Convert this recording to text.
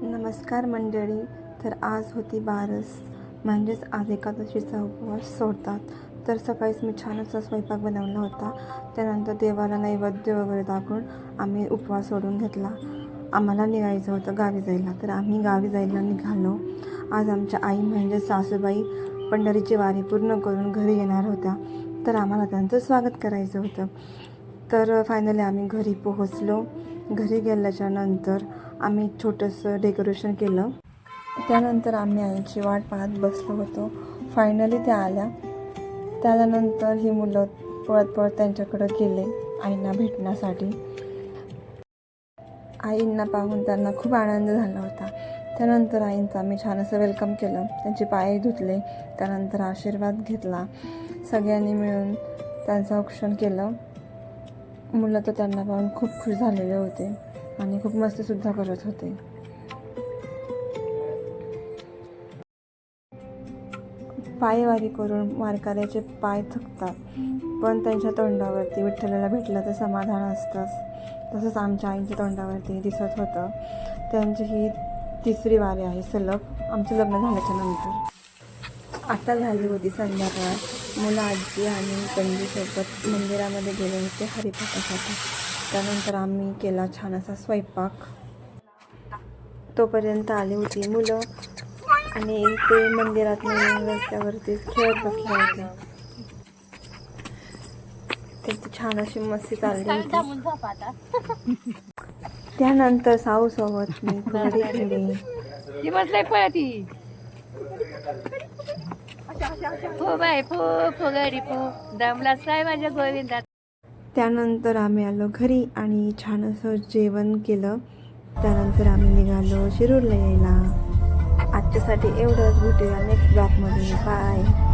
नमस्कार मंडळी. तर आज होती बारस, म्हणजेच आज एकादशीचा उपवास सोडतात. तर सकाळीच मी छान असा स्वयंपाक बनवला होता. त्यानंतर देवाला नैवेद्य वगैरे दाखवून आम्ही उपवास सोडून घेतला. आम्हाला निघायचं होतं गावी जायला, तर आम्ही गावी जायला निघालो. आज आमच्या आई म्हणजे सासूबाई पंढरीची वारी पूर्ण करून घरी येणार होत्या, तर आम्हाला त्यांचं स्वागत करायचं होतं. तर फायनली आम्ही घरी पोहोचलो. घरी गेल्याच्यानंतर आम्ही छोटंसं डेकोरेशन केलं. त्यानंतर आम्ही आईची वाट पाहत बसलो होतो. फायनली त्या आल्या. त्यानंतर ही मुलं पळत पळत त्यांच्याकडं गेले आईंना भेटण्यासाठी. आईंना पाहून त्यांना खूप आनंद झाला होता. त्यानंतर आईंचं आम्ही छान असं वेलकम केलं, त्यांचे पाय धुतले, त्यानंतर आशीर्वाद घेतला. सगळ्यांनी मिळून त्यांचं औक्षण केलं. मुलं तर त्यांना पाहून खूप खुश झालेले होते आणि खूप मस्तीसुद्धा करत होते. पायवारी करून वारकऱ्याचे पाय थकतात, पण त्यांच्या तोंडावरती विठ्ठलाला भेटलं तर समाधान असतंच. तसंच आमच्या आईंच्या तोंडावरती दिसत होतं. त्यांची ही तिसरी वारी आहे सलग, आमचं लग्न झाल्याच्यानंतर. आता झाली होती संध्याकाळ. मुलं, आजी आणि पणजीसोबत मंदिरामध्ये गेले होते हरिपाठासाठी. त्यानंतर आम्ही केला छान असा स्वयंपाक. तोपर्यंत आली होती मुलं आणि ते मंदिरात रस्त्यावरतीच खेळत बसले होते. त्यांची छान अशी मस्ती चालली होती. त्यानंतर साऊसोबत मी फुगडी खेळली. त्यानंतर आम्ही आलो घरी आणि छान असं जेवण केलं. त्यानंतर आम्ही निघालो शिरूरला यायला. आजच्यासाठी एवढंच. भेटूया नेक्स्ट ब्लॉगमध्ये. बाय.